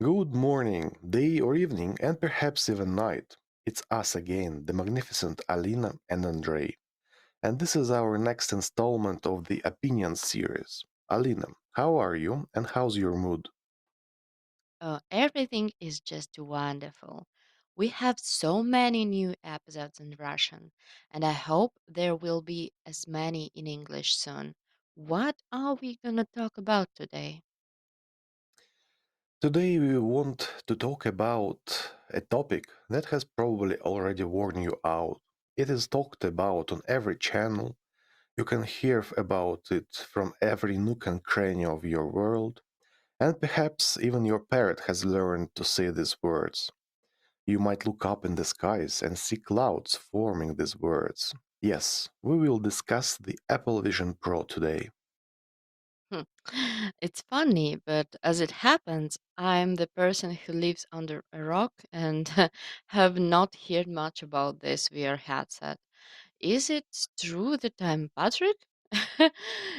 Good morning, day or evening, and perhaps even night. It's us again, the magnificent Alina and Andrei. And this is our next installment of the Opinions series. Alina, how are you and how's your mood? Everything is just wonderful. We have so many new episodes in Russian, and I hope there will be as many in English soon. What are we going to talk about today? Today we want to talk about a topic that has probably already worn you out. It is talked about on every channel. You can hear about it from every nook and cranny of your world, and perhaps even your parrot has learned to say these words. You might look up in the skies and see clouds forming these words. Yes, we will discuss the Apple Vision Pro today. Hmm. It's funny, but as it happens, I'm the person who lives under a rock and have not heard much about this VR headset. Is it true that I'm Patrick?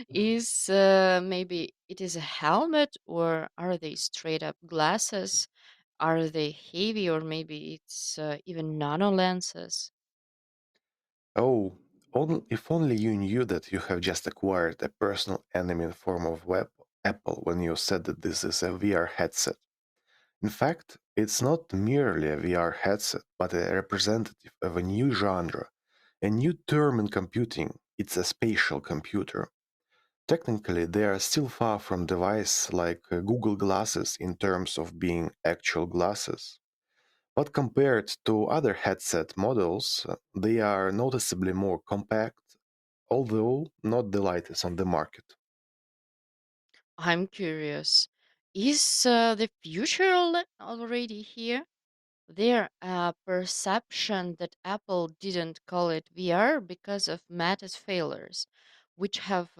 Is maybe it is a helmet, or are they straight up glasses? Are they heavy, or maybe it's even nano lenses? Oh, if only you knew that you have just acquired a personal enemy in form of Apple when you said that this is a VR headset. In fact, it's not merely a VR headset, but a representative of a new genre, a new term in computing. It's a spatial computer. Technically, they are still far from devices like Google Glasses in terms of being actual glasses. But compared to other headset models, they are noticeably more compact, although not the lightest on the market. I'm curious. Is the future already here? There a perception that Apple didn't call it VR because of Meta's failures, which have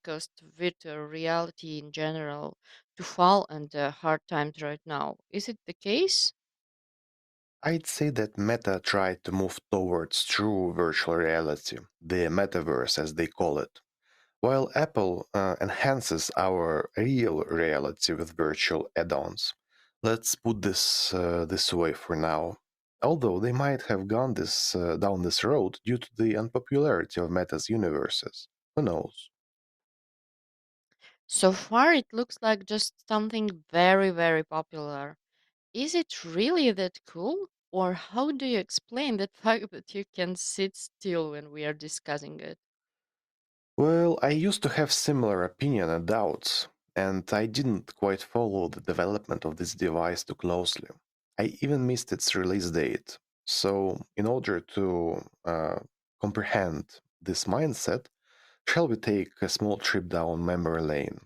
caused virtual reality in general to fall under hard times right now. Is it the case? I'd say that Meta tried to move towards true virtual reality, the metaverse as they call it, while Apple enhances our real reality with virtual add-ons. Let's put this way for now. Although they might have gone down this road due to the unpopularity of Meta's universes. Who knows? So far, it looks like just something very, very popular. Is it really that cool? Or how do you explain the fact that you can sit still when we are discussing it? Well, I used to have similar opinion and doubts, and I didn't quite follow the development of this device too closely. I even missed its release date. So, in order to comprehend this mindset, shall we take a small trip down memory lane?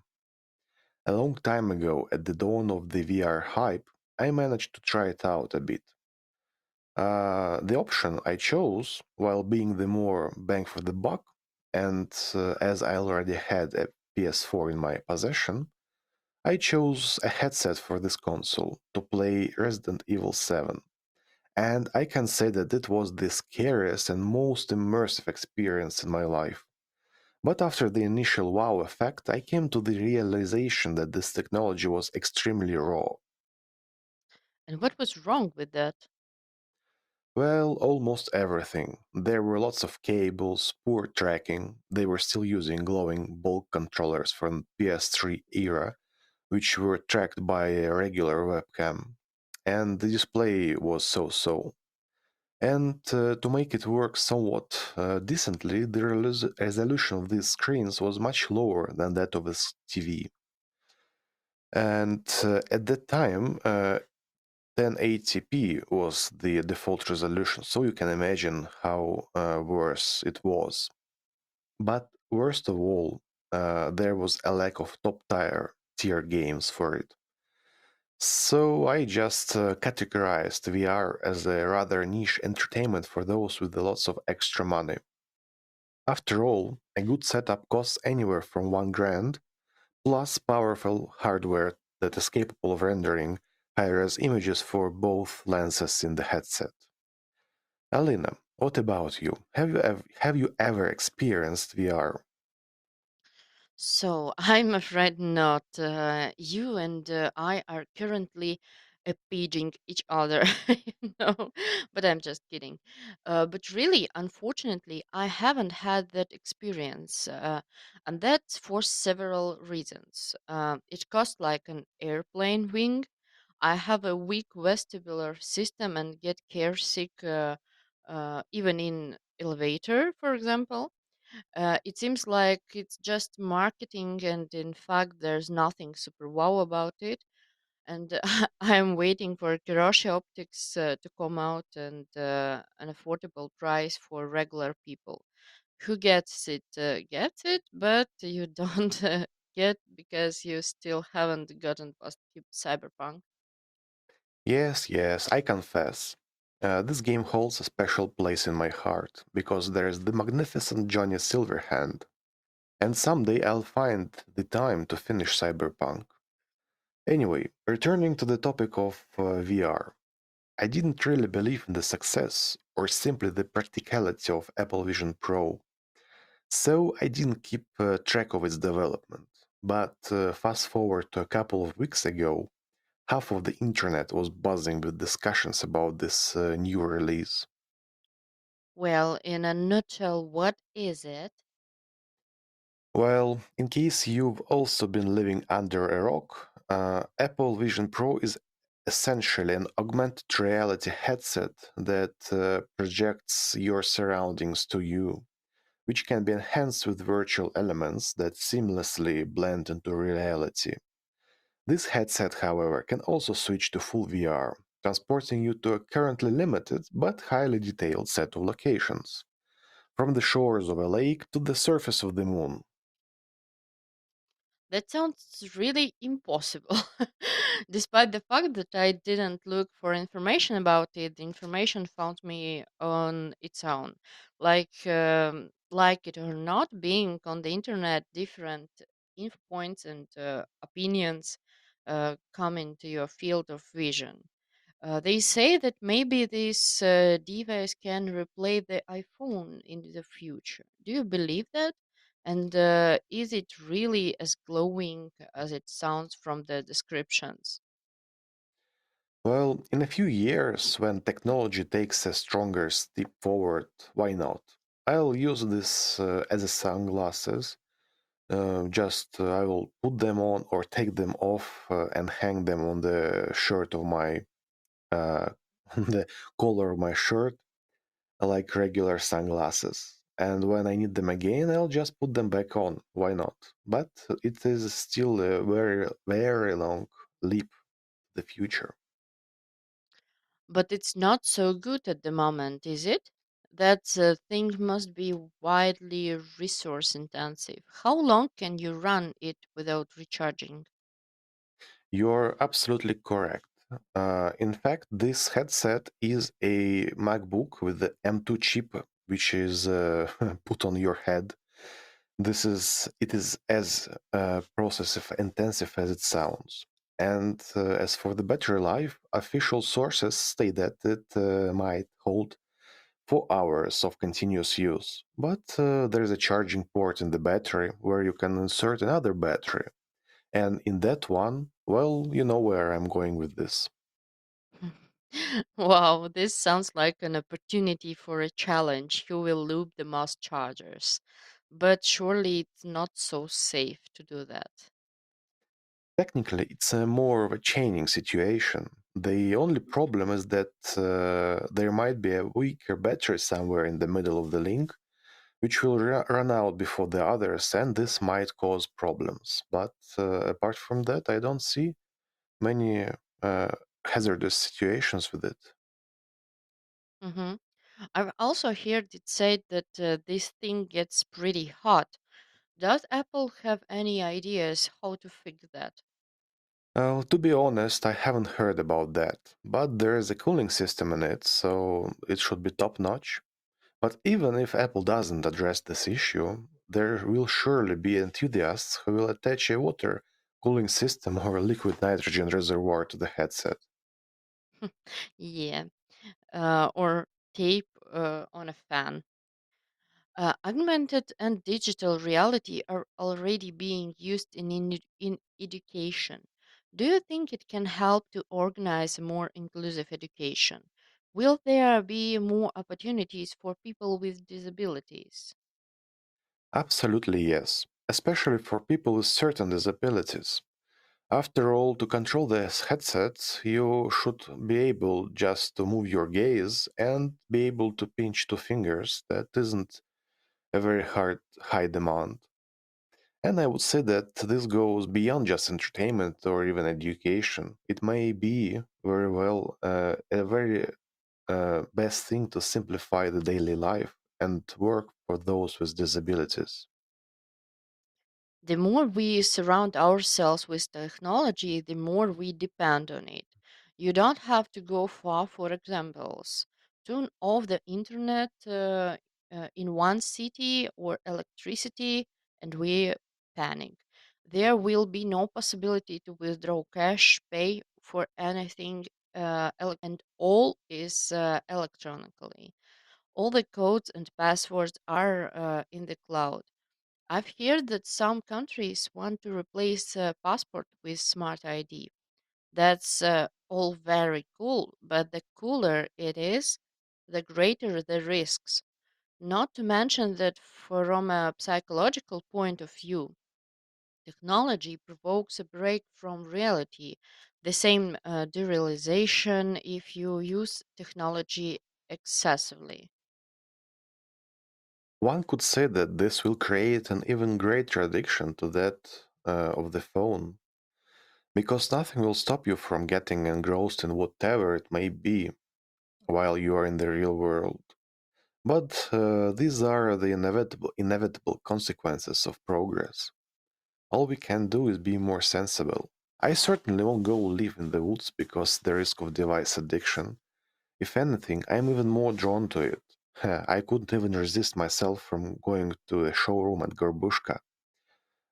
A long time ago, at the dawn of the VR hype, I managed to try it out a bit. The option I chose, while being the more bang for the buck, and as I already had a PS4 in my possession, I chose a headset for this console to play Resident Evil 7. And I can say that it was the scariest and most immersive experience in my life. But after the initial wow effect, I came to the realization that this technology was extremely raw. And what was wrong with that? Well, almost everything. There were lots of cables, poor tracking. They were still using glowing bulk controllers from PS3 era, which were tracked by a regular webcam. And the display was so-so. And to make it work somewhat decently, the resolution of these screens was much lower than that of a TV. And at that time, 1080p was the default resolution, so you can imagine how worse it was. But worst of all, there was a lack of top tier games for it. So I just categorized VR as a rather niche entertainment for those with lots of extra money. After all, a good setup costs anywhere from 1 grand, plus powerful hardware that is capable of rendering high-res images for both lenses in the headset. Alina, what about you? Have you ever experienced VR? So I'm afraid not. You and I are currently paging each other, but I'm just kidding. But really, unfortunately, I haven't had that experience, and that's for several reasons. It costs like an airplane wing. I have a weak vestibular system and get care sick even in elevator, for example. It seems like it's just marketing, and in fact, there's nothing super wow about it. And I'm waiting for Kiroshi Optics to come out and an affordable price for regular people. Who gets it, but you don't get because you still haven't gotten past Cyberpunk. Yes, yes, I confess. This game holds a special place in my heart because there's the magnificent Johnny Silverhand, and someday I'll find the time to finish Cyberpunk. Anyway, returning to the topic of VR, I didn't really believe in the success or simply the practicality of Apple Vision Pro, so I didn't keep track of its development. But fast forward to a couple of weeks ago, half of the internet was buzzing with discussions about this new release. Well, in a nutshell, what is it? Well, in case you've also been living under a rock, Apple Vision Pro is essentially an augmented reality headset that projects your surroundings to you, which can be enhanced with virtual elements that seamlessly blend into reality. This headset, however, can also switch to full VR, transporting you to a currently limited but highly detailed set of locations, from the shores of a lake to the surface of the moon. That sounds really impossible. Despite the fact that I didn't look for information about it, the information found me on its own. Like it or not, being on the internet, different info points and opinions come into your field of vision. They say that maybe this device can replace the iPhone in the future. Do you believe that? And is it really as glowing as it sounds from the descriptions? Well, in a few years, when technology takes a stronger step forward, why not? I'll use this as a sunglasses. I will put them on or take them off and hang them on the shirt of my uh, on the collar of my shirt, like regular sunglasses. And when I need them again, I'll just put them back on. Why not? But it is still a very, very long leap to the future. But it's not so good at the moment, is it? That thing must be widely resource intensive. How long can you run it without recharging? You're absolutely correct. In fact, this headset is a MacBook with the M2 chip, which is put on your head. It is as process intensive as it sounds. And as for the battery life, official sources state that it might hold 4 hours of continuous use. But there is a charging port in the battery where you can insert another battery, and in that one, well, you know where I'm going with this. Wow, this sounds like an opportunity for a challenge. Who will loop the most chargers? But surely it's not so safe to do that. Technically, it's a more of a chaining situation. The only problem is that there might be a weaker battery somewhere in the middle of the link, which will run out before the others, and this might cause problems. But apart from that, I don't see many hazardous situations with it. hmm I've also heard it said that this thing gets pretty hot. Does Apple have any ideas how to fix that? To be honest, I haven't heard about that, but there is a cooling system in it, so it should be top notch. But even if Apple doesn't address this issue, there will surely be enthusiasts who will attach a water cooling system or a liquid nitrogen reservoir to the headset. Yeah, or tape on a fan. Augmented and digital reality are already being used in education. Do you think it can help to organize a more inclusive education? Will there be more opportunities for people with disabilities? Absolutely yes, especially for people with certain disabilities. After all, to control the headset, you should be able just to move your gaze and be able to pinch two fingers. That isn't a very high demand. And I would say that this goes beyond just entertainment or even education. It may be very well a very best thing to simplify the daily life and work for those with disabilities. The more we surround ourselves with technology, the more we depend on it. You don't have to go far for examples. Turn off the internet in one city or electricity, and we panic. There will be no possibility to withdraw cash, pay for anything, and all is electronically. All the codes and passwords are in the cloud. I've heard that some countries want to replace passport with smart ID. That's all very cool, but the cooler it is, the greater the risks. Not to mention that from a psychological point of view, technology provokes a break from reality. The same derealization if you use technology excessively. One could say that this will create an even greater addiction to that of the phone, because nothing will stop you from getting engrossed in whatever it may be while you are in the real world. But these are the inevitable consequences of progress. All we can do is be more sensible. I certainly won't go live in the woods because the risk of device addiction. If anything, I'm even more drawn to it. I couldn't even resist myself from going to a showroom at Gorbushka.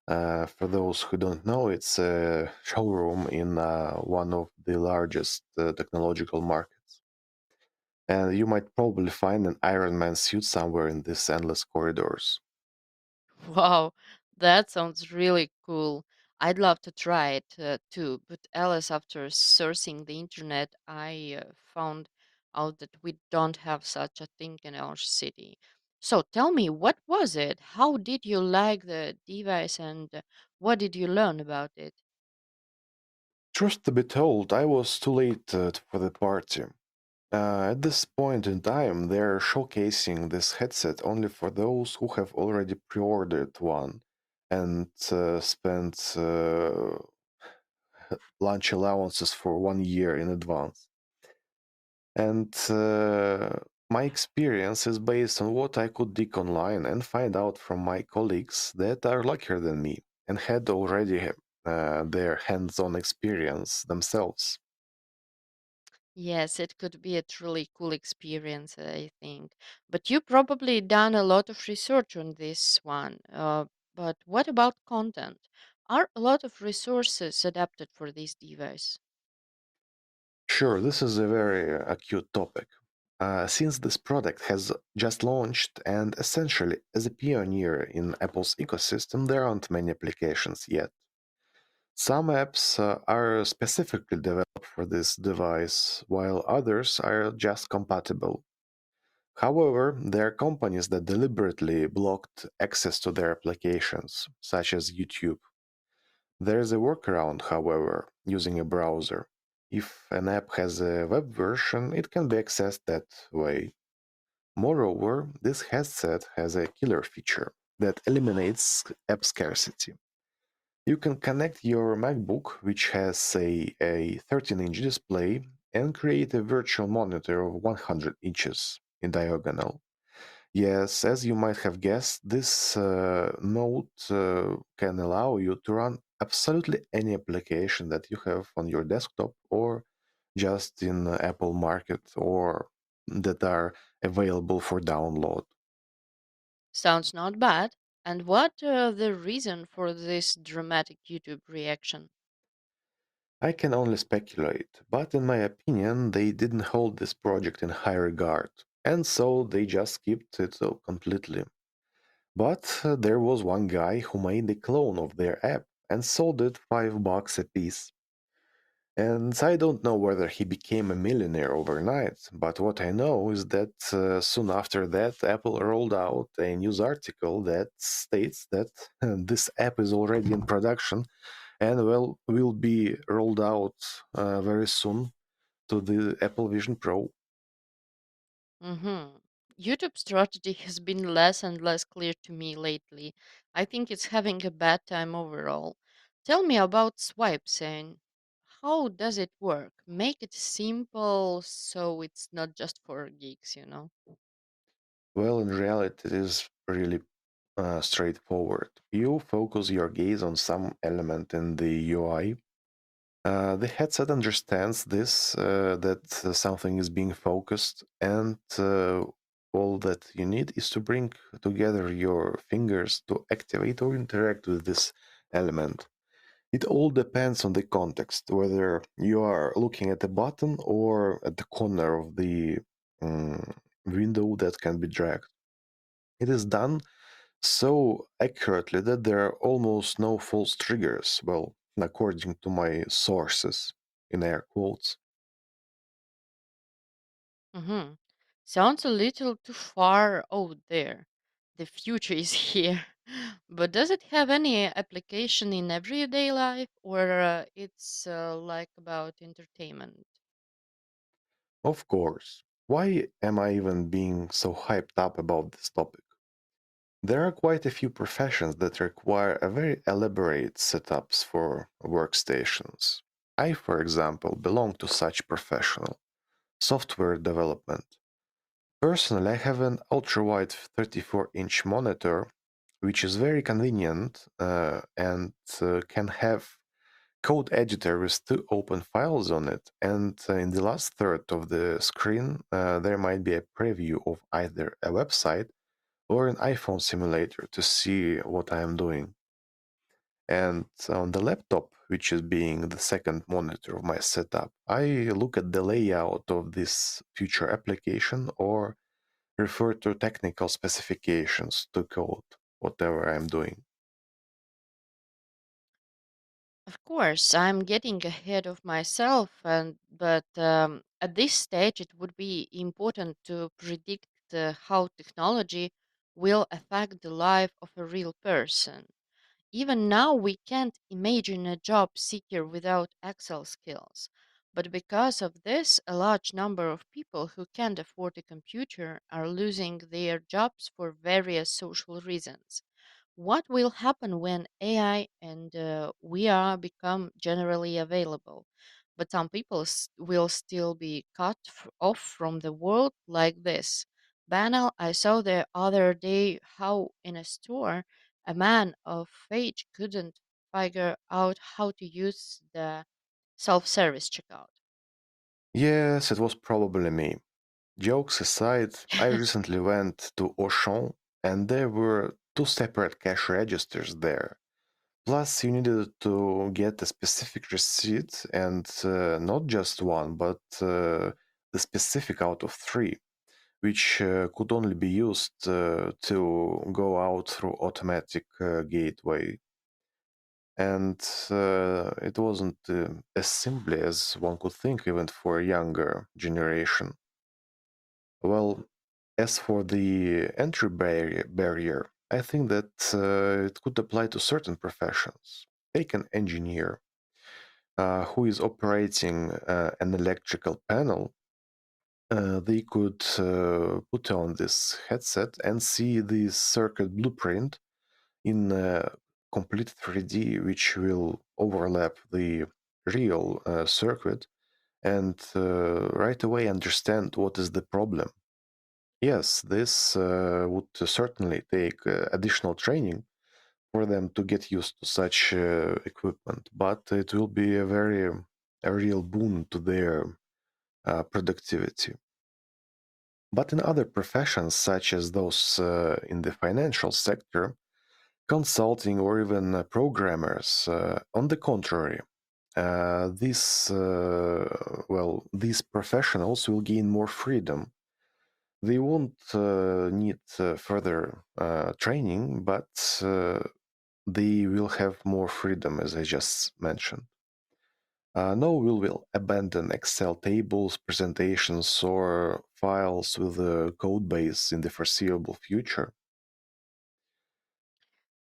For those who don't know, it's a showroom in one of the largest technological markets. And you might probably find an Iron Man suit somewhere in these endless corridors. Wow, that sounds really cool. I'd love to try it too. But Alice, after sourcing the internet, I found out that we don't have such a thing in our city. So tell me, what was it? How did you like the device and what did you learn about it? Truth to be told, I was too late for the party. At this point in time, they're showcasing this headset only for those who have already pre ordered one and spent lunch allowances for 1 year in advance. And my experience is based on what I could dig online and find out from my colleagues that are luckier than me and had already their hands on experience themselves. Yes, it could be a truly cool experience, I think. But you probably done a lot of research on this one. But what about content? Are a lot of resources adapted for this device? Sure, this is a very acute topic. Since this product has just launched and essentially as a pioneer in Apple's ecosystem, there aren't many applications yet. Some apps are specifically developed for this device, while others are just compatible. However, there are companies that deliberately blocked access to their applications, such as YouTube. There is a workaround, however, using a browser. If an app has a web version, it can be accessed that way. Moreover, this headset has a killer feature that eliminates app scarcity. You can connect your MacBook, which has a 13-inch display, and create a virtual monitor of 100 inches in diagonal. Yes, as you might have guessed, this mode can allow you to run absolutely any application that you have on your desktop or just in Apple Market or that are available for download. Sounds not bad. And what the reason for this dramatic YouTube reaction? I can only speculate, but in my opinion, they didn't hold this project in high regard, and so they just skipped it completely. But there was one guy who made a clone of their app and sold it $5 a piece. And I don't know whether he became a millionaire overnight, but what I know is that soon after that, Apple rolled out a news article that states that this app is already in production and will be rolled out very soon to the Apple Vision Pro. Mm-hmm. YouTube strategy has been less and less clear to me lately. I think it's having a bad time overall. Tell me about swipes and how does it work? Make it simple so it's not just for geeks. Well, in reality, it is really straightforward. You focus your gaze on some element in the UI. The headset understands this, that something is being focused, and all that you need is to bring together your fingers to activate or interact with this element. It all depends on the context, whether you are looking at a button or at the corner of the um, window that can be dragged. It is done so accurately that there are almost no false triggers, well, according to my sources, in air quotes. Mm-hmm. Sounds a little too far out there. The future is here. But does it have any application in everyday life or it's like about entertainment? Of course, why am I even being so hyped up about this topic? There are quite a few professions that require a very elaborate setups for workstations. I, for example, belong to such professional software development. Personally, I have an ultra-wide 34-inch monitor, which is very convenient and can have code editor with two open files on it. And in the last third of the screen, there might be a preview of either a website or an iPhone simulator to see what I am doing. And on the laptop, which is being the second monitor of my setup, I look at the layout of this future application or refer to technical specifications to code whatever I'm doing. Of course, I'm getting ahead of myself, and but at this stage, it would be important to predict how technology will affect the life of a real person. Even now, we can't imagine a job seeker without Excel skills. But because of this, a large number of people who can't afford a computer are losing their jobs for various social reasons. What will happen when AI and VR become generally available? But some people will still be cut off from the world like this. Banal, I saw the other day how in a store a man of age couldn't figure out how to use the self service checkout. Yes, it was probably me. Jokes aside, I recently went to Auchan and there were two separate cash registers there. Plus, you needed to get a specific receipt and not just one, but the specific out of three, which could only be used to go out through automatic gateway. And it wasn't as simply as one could think, even for a younger generation. Well, as for the entry barrier, I think that it could apply to certain professions. Take an engineer who is operating an electrical panel. They could put on this headset and see the circuit blueprint in complete 3D, which will overlap the real circuit and right away understand what is the problem. Yes, this would certainly take additional training for them to get used to such equipment, but it will be a real boon to their productivity. But in other professions, such as those in the financial sector, consulting, or even programmers, on the contrary, these professionals will gain more freedom. They won't need further training, but they will have more freedom, as I just mentioned. No, we will abandon Excel tables, presentations, or files with a code base in the foreseeable future.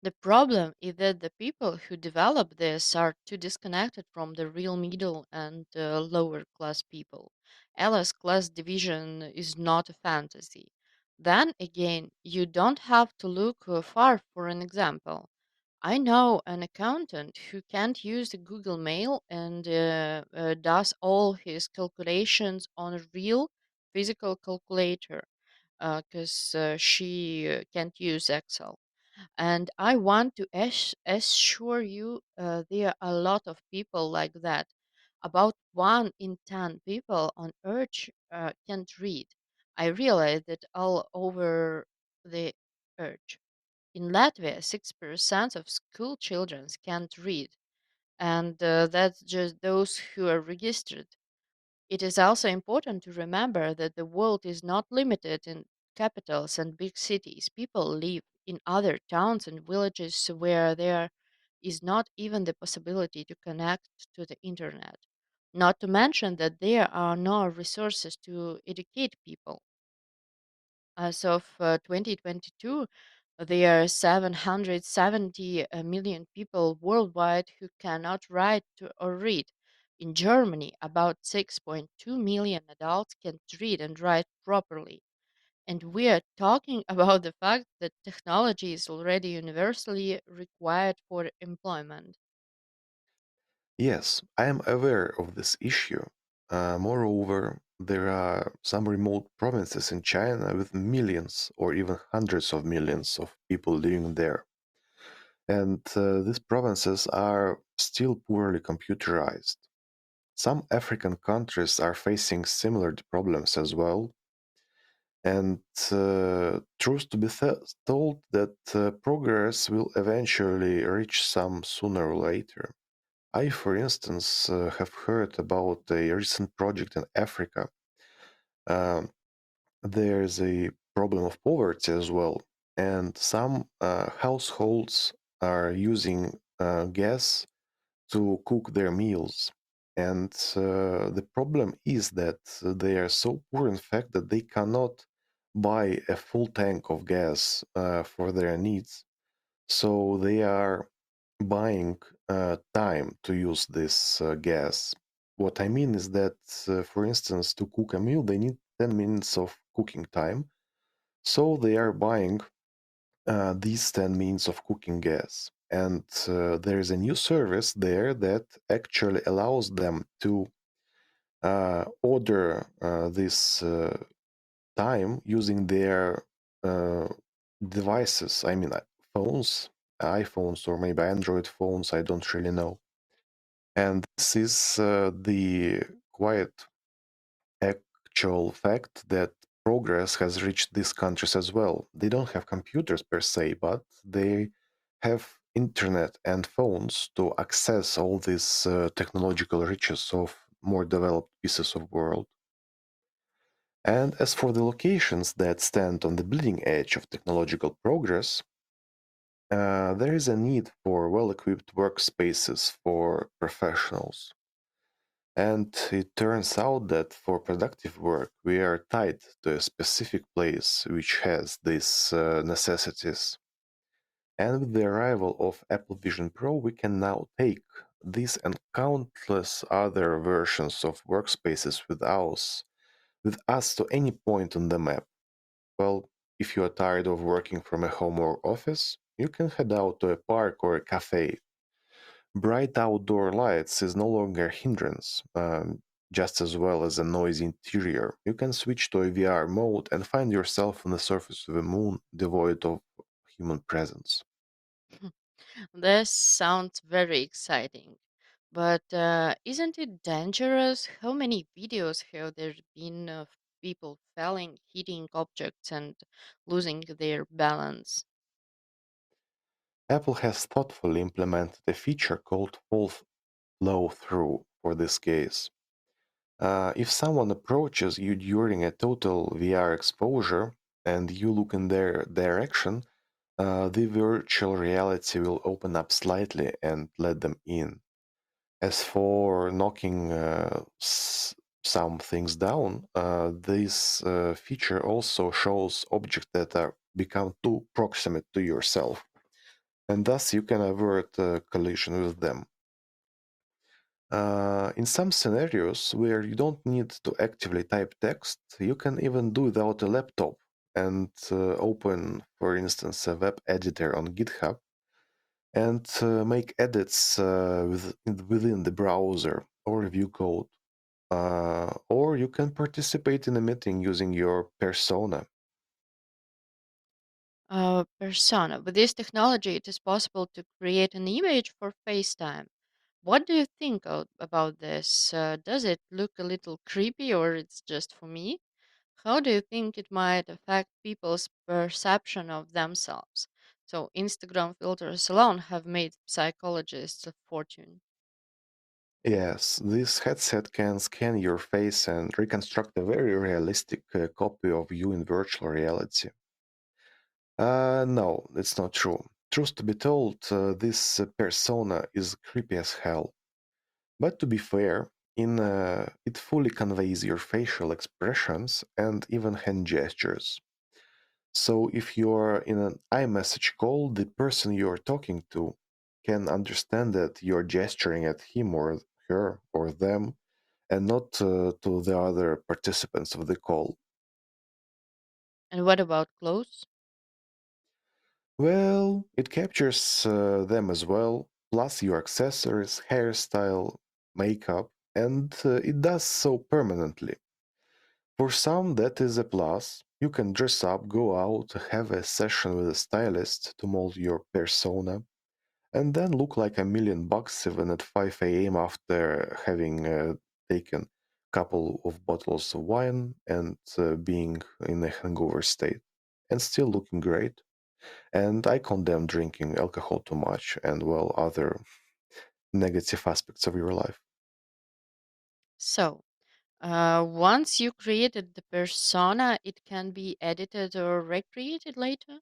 The problem is that the people who develop this are too disconnected from the real middle and lower class people. Alice class division is not a fantasy. Then again, you don't have to look far for an example. I know an accountant who can't use the Google Mail and does all his calculations on a real physical calculator because she can't use Excel. And I want to assure you there are a lot of people like that. About 1 in 10 people on Earth can't read. I realize that all over the Earth. In Latvia, 6% of school children can't read, and that's just those who are registered. It is also important to remember that the world is not limited in capitals and big cities. People live in other towns and villages where there is not even the possibility to connect to the internet. Not to mention that there are no resources to educate people. As of 2022, there are 770 million people worldwide who cannot write or read. In Germany, about 6.2 million adults can't read and write properly. And we are talking about the fact that technology is already universally required for employment. Yes, I am aware of this issue. Moreover, there are some remote provinces in China with millions or even hundreds of millions of people living there. And these provinces are still poorly computerized. Some African countries are facing similar problems as well. And truth to be told, that progress will eventually reach some sooner or later. I, for instance, have heard about a recent project in Africa. Um, there's a problem of poverty as well, and some households are using gas to cook their meals. And the problem is that they are so poor, in fact, that they cannot buy a full tank of gas for their needs. So they are buying time to use this gas. What I mean is that, for instance, to cook a meal, they need 10 minutes of cooking time. So they are buying these 10 minutes of cooking gas. And there is a new service there that actually allows them to order this time using their uh, devices. I mean, phones, iPhones, or maybe Android phones. I don't really know. And this is the quite actual fact that progress has reached these countries as well. They don't have computers per se, but they have internet and phones to access all these technological riches of more developed pieces of world. And as for the locations that stand on the bleeding edge of technological progress, there is a need for well-equipped workspaces for professionals. And it turns out that for productive work, we are tied to a specific place which has these necessities. And with the arrival of Apple Vision Pro, we can now take these and countless other versions of workspaces with us to any point on the map. Well, if you are tired of working from a home or office, you can head out to a park or a cafe. Bright outdoor lights is no longer a hindrance, just as well as a noisy interior. You can switch to a VR mode and find yourself on the surface of a moon devoid of human presence. This sounds very exciting. But isn't it dangerous? How many videos have there been of people falling, hitting objects, and losing their balance? Apple has thoughtfully implemented a feature called full flow through for this case. If someone approaches you during a total VR exposure and you look in their direction, the virtual reality will open up slightly and let them in. As for knocking some things down, this feature also shows objects that are become too proximate to yourself, and thus you can avert collision with them. In some scenarios where you don't need to actively type text, you can even do without a laptop and open, for instance, a web editor on GitHub and make edits within the browser or review code. Or you can participate in a meeting using your persona. Persona. With this technology, it is possible to create an image for FaceTime. What do you think about this? Does it look a little creepy or it's just for me? How do you think it might affect people's perception of themselves? So, Instagram filters alone have made psychologists a fortune. Yes, this headset can scan your face and reconstruct a very realistic copy of you in virtual reality. No, it's not true. Truth to be told, this persona is creepy as hell. But to be fair, it fully conveys your facial expressions and even hand gestures. So if you're in an iMessage call, the person you're talking to can understand that you're gesturing at him or her or them and not to the other participants of the call. And what about clothes? Well, it captures them as well, plus your accessories, hairstyle, makeup, and it does so permanently. For some, that is a plus. You can dress up, go out, have a session with a stylist to mold your persona, and then look like $1 million even at 5 a.m. after having taken a couple of bottles of wine and being in a hangover state, and still looking great. And I condemn drinking alcohol too much and, well, other negative aspects of your life. So, once you created the persona, it can be edited or recreated later?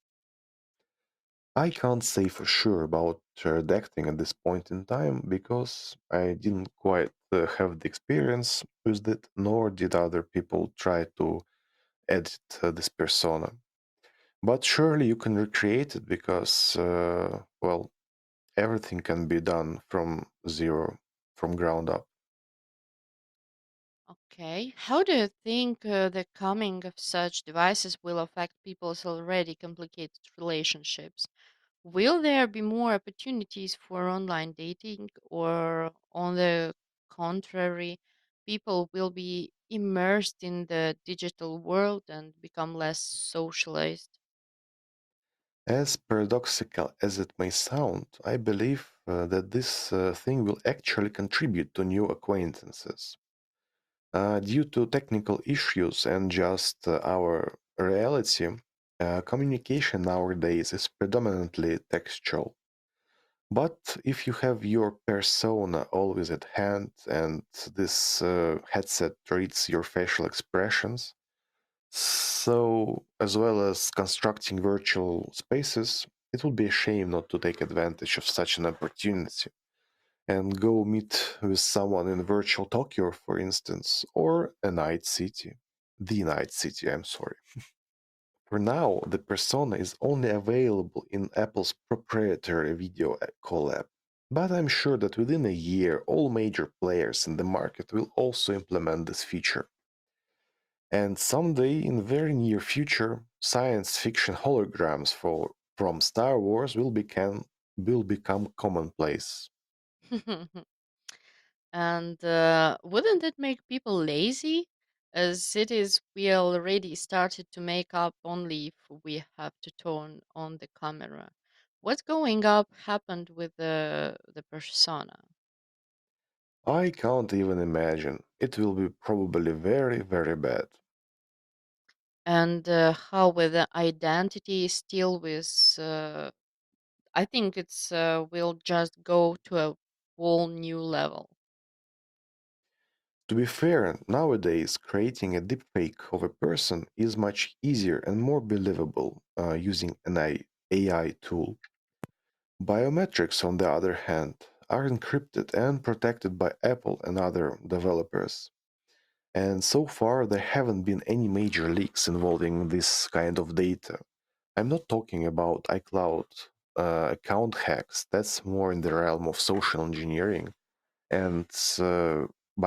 I can't say for sure about redacting at this point in time because I didn't quite have the experience with it, nor did other people try to edit this persona. But surely you can recreate it because, well, everything can be done from zero, from ground up. Okay. How do you think the coming of such devices will affect people's already complicated relationships? Will there be more opportunities for online dating, or on the contrary, people will be immersed in the digital world and become less socialized? As paradoxical as it may sound, I believe that this thing will actually contribute to new acquaintances. Due to technical issues and just our reality, communication nowadays is predominantly textual. But if you have your persona always at hand and this headset reads your facial expressions, so as well as constructing virtual spaces, it would be a shame not to take advantage of such an opportunity and go meet with someone in virtual Tokyo, for instance, or a night city. The night city, I'm sorry. For now, the persona is only available in Apple's proprietary video call app. But I'm sure that within a year, all major players in the market will also implement this feature. And someday, in very near future, science fiction holograms from Star Wars will become commonplace. And wouldn't it make people lazy? As it is, we already started to make up only if we have to turn on the camera. What's going up happened with the persona, I can't even imagine. It will be probably very, very bad. and how with the identity still with. I think it's will just go to a whole new level. To be fair, nowadays creating a deepfake of a person is much easier and more believable using an AI tool. Biometrics, on the other hand, are encrypted and protected by Apple and other developers. And so far, there haven't been any major leaks involving this kind of data. I'm not talking about iCloud account hacks, that's more in the realm of social engineering, and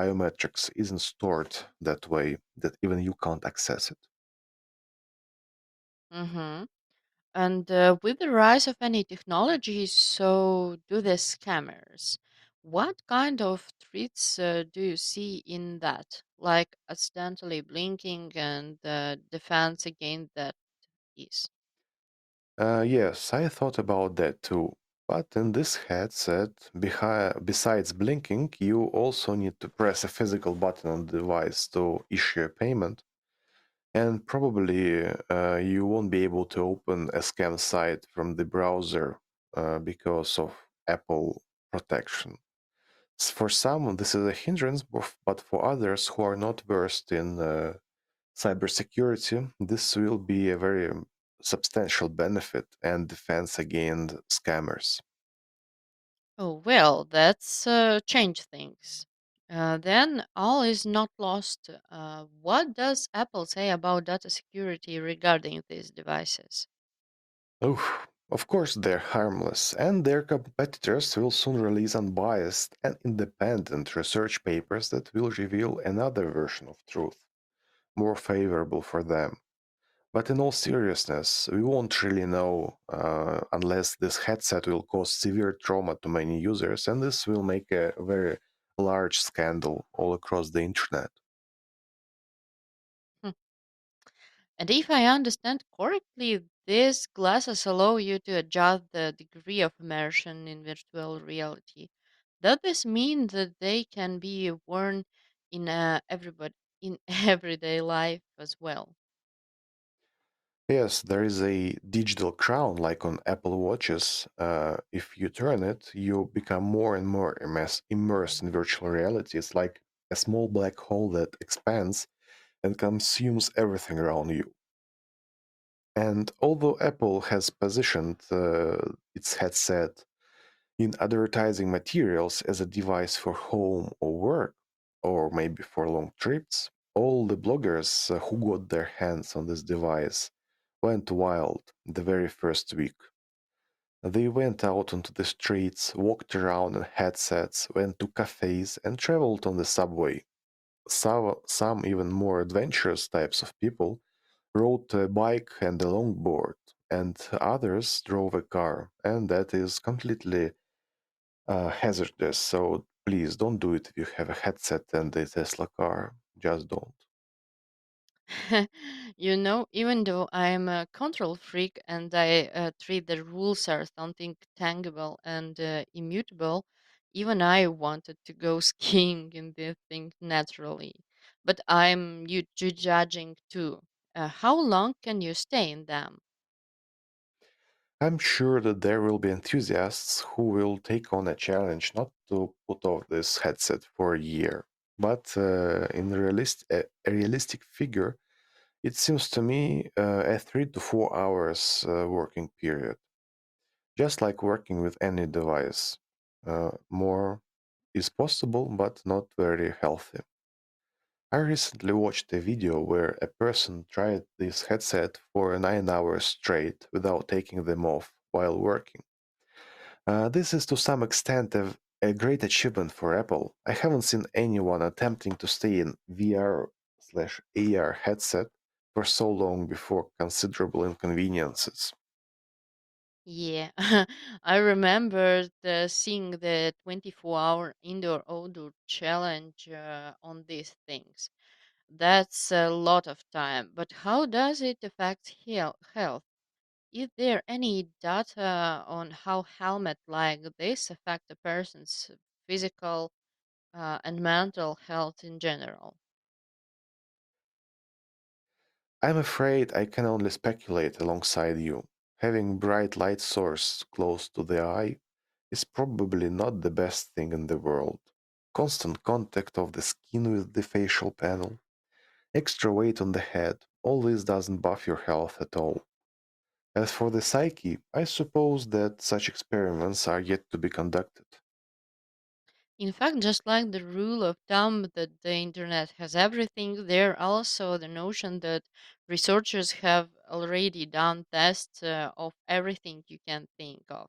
biometrics isn't stored that way that even you can't access it. Mm-hmm. And with the rise of any technology, so do the scammers. What kind of threats do you see in that? Like accidentally blinking and defense against that is. Yes, I thought about that too. But in this headset, besides blinking, you also need to press a physical button on the device to issue a payment. And probably you won't be able to open a scam site from the browser because of Apple protection. For some, this is a hindrance, but for others who are not versed in cybersecurity, this will be a very substantial benefit and defense against scammers. Oh, well, that's change things. Then all is not lost. What does Apple say about data security regarding these devices? Oh, of course, they're harmless, and their competitors will soon release unbiased and independent research papers that will reveal another version of truth, more favorable for them. But in all seriousness, we won't really know unless this headset will cause severe trauma to many users, and this will make a very large scandal all across the internet. Hmm. And if I understand correctly, these glasses allow you to adjust the degree of immersion in virtual reality. Does this mean that they can be worn in everybody in everyday life as well? Yes, there is a digital crown like on Apple Watches. If you turn it, you become more and more immersed in virtual reality. It's like a small black hole that expands and consumes everything around you. And although Apple has positioned its headset in advertising materials as a device for home or work, or maybe for long trips, all the bloggers who got their hands on this device went wild the very first week. They went out onto the streets, walked around in headsets, went to cafes, and traveled on the subway. Some even more adventurous types of people rode a bike and a longboard, and others drove a car, and that is completely hazardous. So please don't do it if you have a headset and a Tesla car. Just don't. Even though I'm a control freak and I treat the rules as something tangible and immutable, even I wanted to go skiing in this thing naturally. But I'm you judging too. How long can you stay in them? I'm sure that there will be enthusiasts who will take on a challenge not to put off this headset for a year. But in a realistic figure, it seems to me a 3 to 4 hours working period. Just like working with any device. More is possible, but not very healthy. I recently watched a video where a person tried this headset for 9 hours straight without taking them off while working. This is to some extent a great achievement for Apple. I haven't seen anyone attempting to stay in VR/AR headset for so long before considerable inconveniences. Yeah, I remember seeing the 24-hour indoor-outdoor challenge on these things. That's a lot of time. But how does it affect health? Is there any data on how helmet like this affect a person's physical and mental health in general? I'm afraid I can only speculate alongside you. Having bright light source close to the eye is probably not the best thing in the world. Constant contact of the skin with the facial panel, extra weight on the head, all this doesn't buff your health at all. As for the psyche, I suppose that such experiments are yet to be conducted. In fact, just like the rule of thumb that the internet has everything, there also the notion that researchers have already done tests of everything you can think of,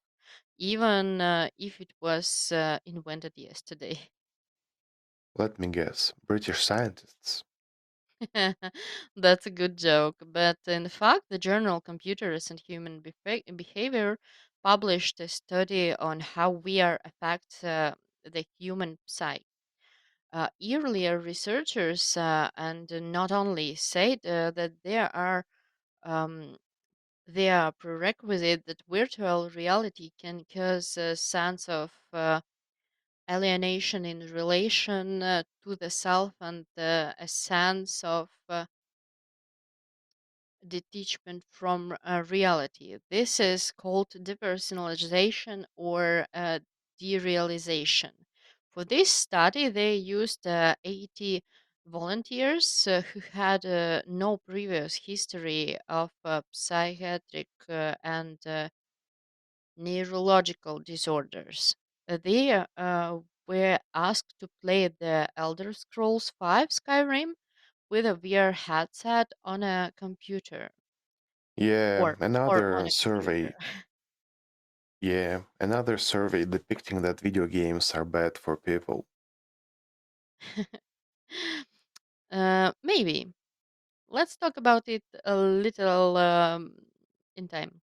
even if it was invented yesterday. Let me guess, British scientists. That's a good joke. But in fact, the journal Computers and Human Behavior published a study on how VR affects the human psyche. Earlier researchers and not only said that um, there are prerequisite that virtual reality can cause a sense of alienation in relation to the self and a sense of detachment from reality. This is called depersonalization or derealization. For this study, they used 80 volunteers who had no previous history of psychiatric and neurological disorders. They were asked to play the Elder Scrolls V Skyrim with a VR headset on a computer Yeah, or on another a computer. survey. Yeah, another survey depicting that video games are bad for people. Maybe. Let's talk about it a little in time.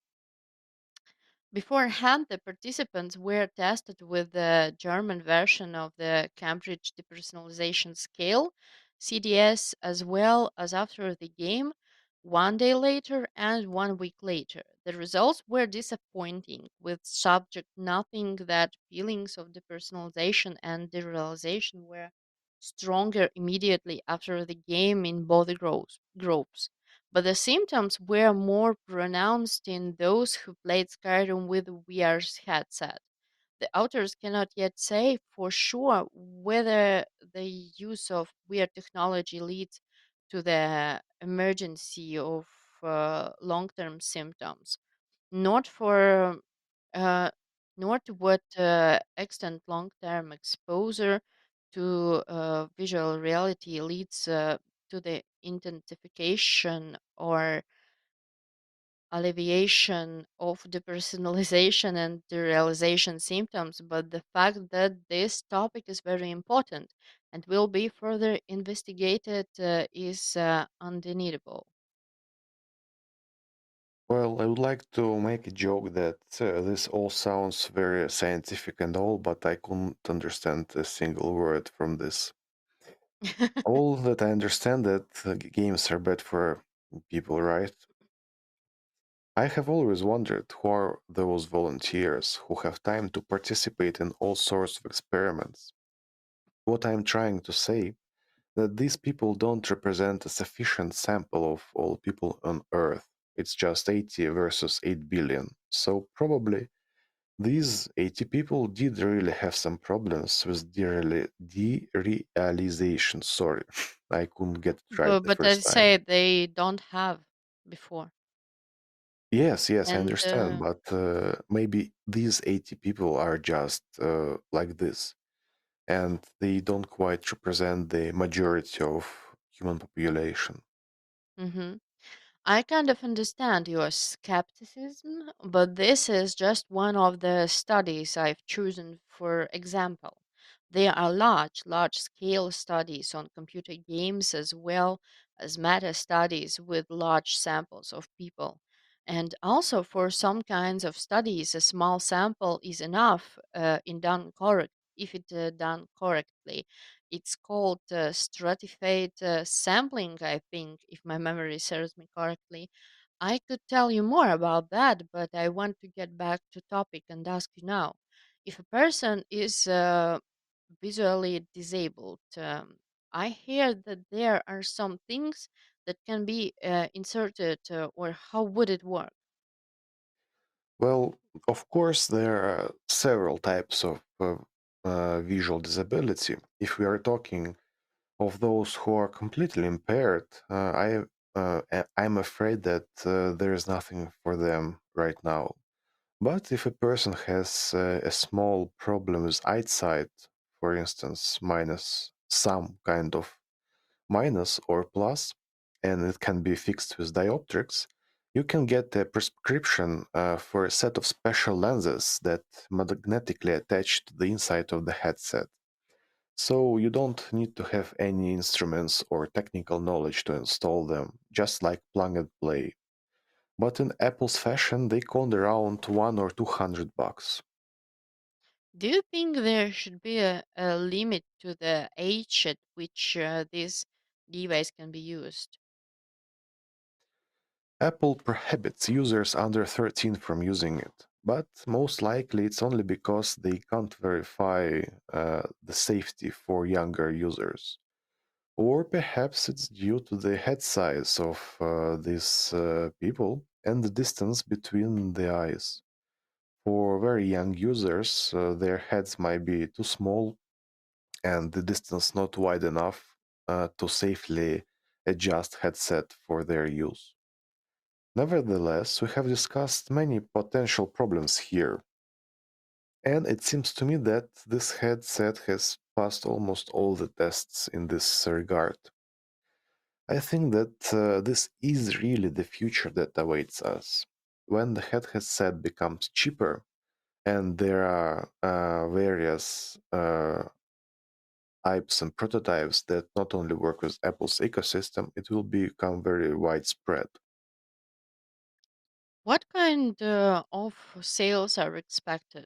Beforehand, the participants were tested with the German version of the Cambridge Depersonalization Scale, CDS, as well as after the game, 1 day later and 1 week later. The results were disappointing, with subject noting that feelings of depersonalization and derealization were stronger immediately after the game in both groups. But the symptoms were more pronounced in those who played Skyrim with a VR's headset. The authors cannot yet say for sure whether the use of VR technology leads to the emergency of long term symptoms, not for uh, nor to what extent long term exposure to visual reality leads to the intensification or alleviation of depersonalization and derealization symptoms, but the fact that this topic is very important and will be further investigated is undeniable. Well, I would like to make a joke that this all sounds very scientific and all, but I couldn't understand a single word from this. All that I understand that games are bad for people, right? I have always wondered who are those volunteers who have time to participate in all sorts of experiments. What I'm trying to say that these people don't represent a sufficient sample of all people on Earth. It's just 80 versus 8 billion. So probably these 80 people did really have some problems with derealization. Sorry, I couldn't get it right the But I first time. say they don't have before. Yes, yes, I And understand, but maybe these 80 people are just like this, and they don't quite represent the majority of human population. mhm. I kind of understand your skepticism, but this is just one of the studies I've chosen for example. There are large scale studies on computer games as well as meta studies with large samples of people. And also, for some kinds of studies, a small sample is enough in done correct if it done correctly. It's called stratified sampling, I think, if my memory serves me correctly. I could tell you more about that, but I want to get back to topic and ask you now. If a person is visually disabled, I hear that there are some things that can be inserted, or how would it work? Well, of course, there are several types of visual disability. If we are talking of those who are completely impaired, I'm afraid that there is nothing for them right now. But if a person has a small problem with eyesight, for instance, minus some kind of minus or plus, and it can be fixed with dioptrics, you can get a prescription for a set of special lenses that magnetically attach to the inside of the headset. So you don't need to have any instruments or technical knowledge to install them, just like plug and play. But in Apple's fashion, they cost around 1 or 200 bucks. Do you think there should be a limit to the age at which this device can be used? Apple prohibits users under 13 from using it, but most likely it's only because they can't verify the safety for younger users. Or perhaps it's due to the head size of these people and the distance between the eyes. For very young users, their heads might be too small and the distance not wide enough to safely adjust headset for their use. Nevertheless, we have discussed many potential problems here, and it seems to me that this headset has passed almost all the tests in this regard. I think that this is really the future that awaits us. When the headset becomes cheaper and there are various types and prototypes that not only work with Apple's ecosystem, it will become very widespread. What kind of sales are expected?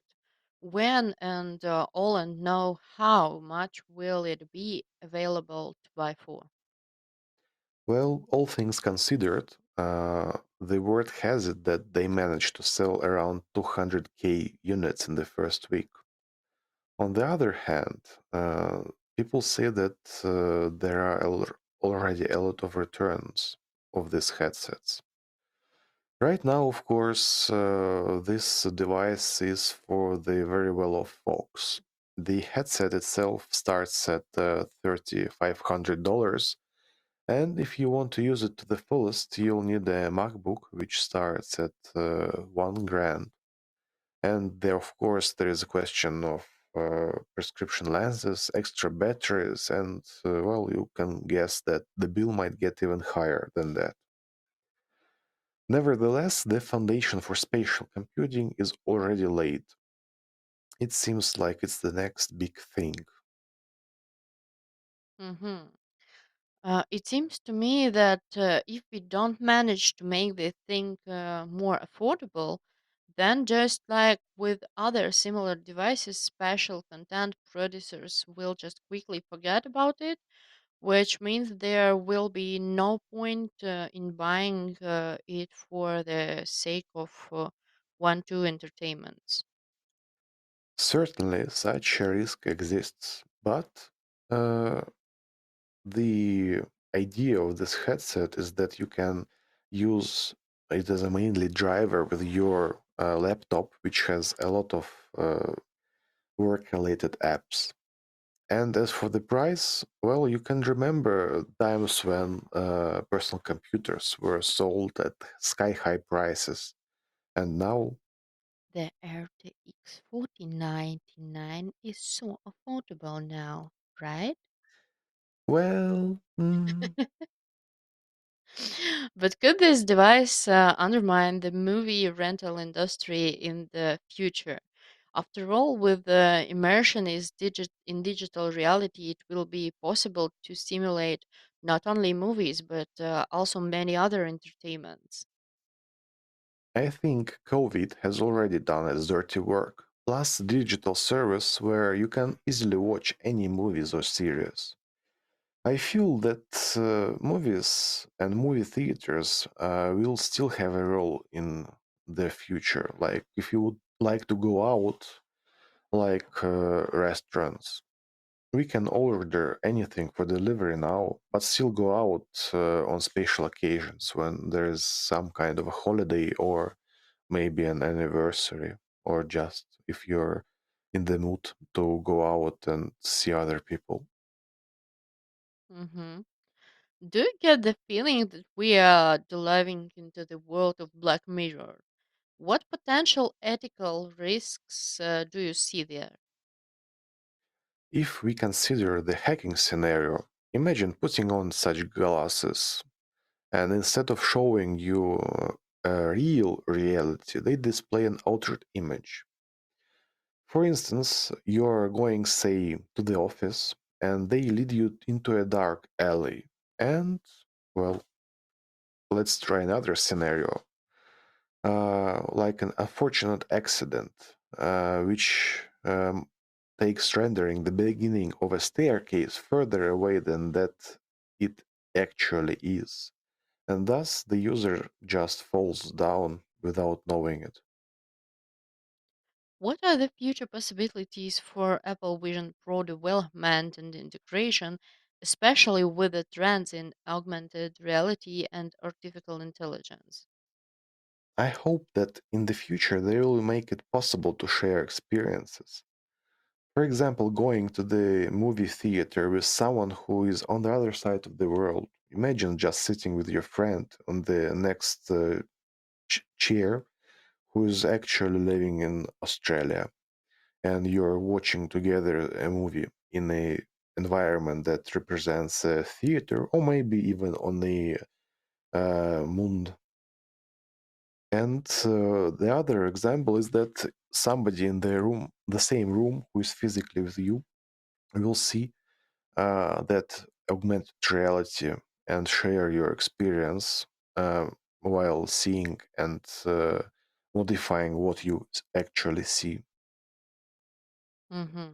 When and all and know how much will it be available to buy for? Well, all things considered, the word has it that they managed to sell around 200K units in the first week. On the other hand, people say that there are already a lot of returns of these headsets. Right now, of course, this device is for the very well-off folks. The headset itself starts at $3,500, and if you want to use it to the fullest, you'll need a MacBook, which starts at 1 grand. And there, of course, there is a question of prescription lenses, extra batteries, and well, you can guess that the bill might get even higher than that. Nevertheless, the foundation for spatial computing is already laid. It seems like it's the next big thing. Hmm. It seems to me that if we don't manage to make the thing more affordable, then just like with other similar devices, special content producers will just quickly forget about it, which means there will be no point in buying it for the sake of one-two entertainments. Certainly, such a risk exists, but uh, the idea of this headset is that you can use it as a mainly driver with your laptop, which has a lot of work-related apps. And as for the price, well, you can remember times when personal computers were sold at sky-high prices, and now, The RTX 4099 is so affordable now, right? well, But could this device undermine the movie rental industry in the future? After all, with the immersion in digital reality, it will be possible to simulate not only movies but also many other entertainments. I think COVID has already done its dirty work. Plus, digital service where you can easily watch any movies or series. I feel that movies and movie theaters will still have a role in the future. Like, if you would like to go out, like restaurants, we can order anything for delivery now, but still go out on special occasions when there is some kind of a holiday or maybe an anniversary, or just if you're in the mood to go out and see other people. Hmm. Do you get the feeling that we are delving into the world of Black Mirror? What potential ethical risks do you see there? If we consider the hacking scenario, imagine putting on such glasses, and instead of showing you a real reality, they display an altered image. For instance, you're going, say, to the office, and they lead you into a dark alley. And, well, let's try another scenario, like an unfortunate accident, which takes rendering the beginning of a staircase further away than that it actually is. And thus the user just falls down without knowing it. What are the future possibilities for Apple Vision Pro development and integration, especially with the trends in augmented reality and artificial intelligence? I hope that in the future they will make it possible to share experiences. For example, going to the movie theater with someone who is on the other side of the world. Imagine just sitting with your friend on the next chair who is actually living in Australia, and you're watching together a movie in a environment that represents a theater or maybe even on a moon. And the other example is that somebody in the same room who is physically with you, will see that augmented reality and share your experience while seeing and modifying what you actually see. Hmm.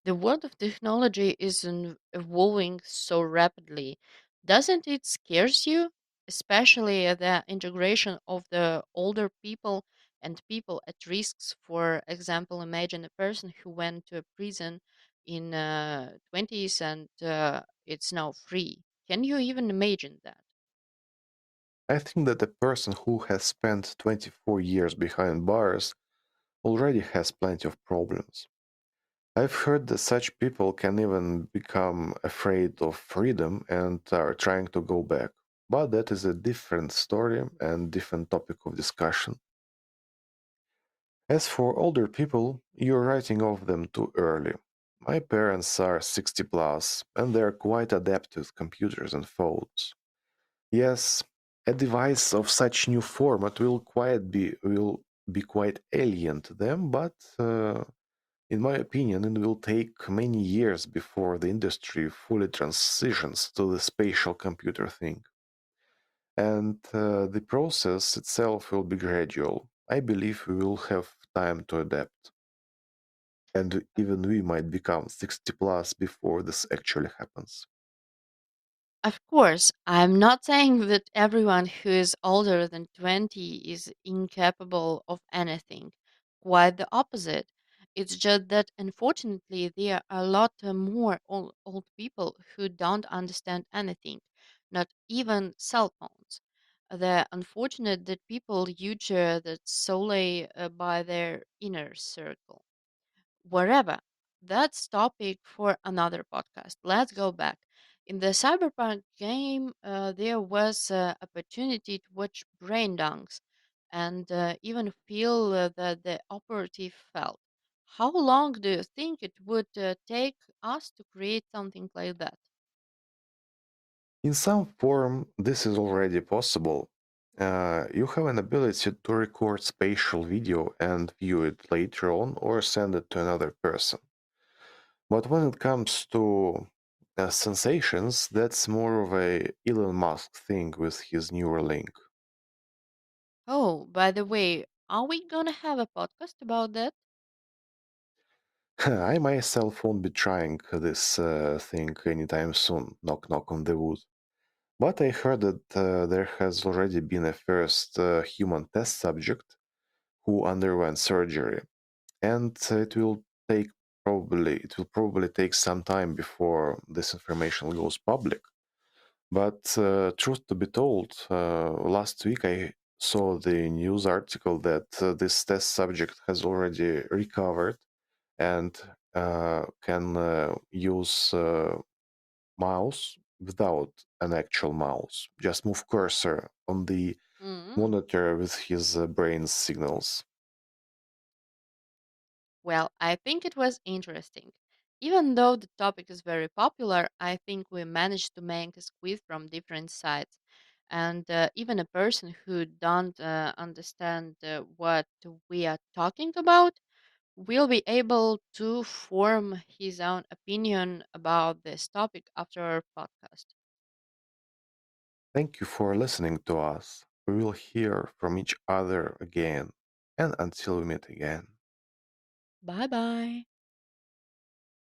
The world of technology is evolving so rapidly. Doesn't it scares you? Especially the integration of the older people and people at risks. For example, imagine a person who went to a prison in 20s and it's now free. Can you even imagine that? I think that a person who has spent 24 years behind bars already has plenty of problems. I've heard that such people can even become afraid of freedom and are trying to go back. But that is a different story and different topic of discussion. As for older people, you're writing off them too early. My parents are 60 plus and they're quite adept with computers and phones. Yes, a device of such new format will be quite alien to them, but in my opinion, it will take many years before the industry fully transitions to the spatial computer thing. And the process itself will be gradual. I believe we will have time to adapt. And even we might become 60 plus before this actually happens. Of course, I'm not saying that everyone who is older than 20 is incapable of anything. Quite the opposite. It's just that unfortunately there are a lot more old people who don't understand anything, not even cell phones. The unfortunate that people use that solely by their inner circle. Wherever. That's topic for another podcast. Let's go back. In the Cyberpunk game, there was opportunity to watch brain dunks and even feel that the operative felt. How long do you think it would take us to create something like that? In some form, this is already possible. You have an ability to record spatial video and view it later on or send it to another person. But when it comes to sensations, that's more of a Elon Musk thing with his Neuralink. Oh, by the way, are we gonna have a podcast about that? I myself won't be trying this thing anytime soon, knock knock on the wood. But I heard that there has already been a first human test subject who underwent surgery, and it will probably take some time before this information goes public. But truth to be told, last week I saw the news article that this test subject has already recovered and can use mouse without an actual mouse. Just move cursor on the Mm. monitor with his brain signals. Well, I think it was interesting. Even though the topic is very popular, I think we managed to make a squeeze from different sides. And even a person who don't understand what we are talking about will be able to form his own opinion about this topic after our podcast. Thank you for listening to us. We will hear from each other again. And until we meet again. Bye bye.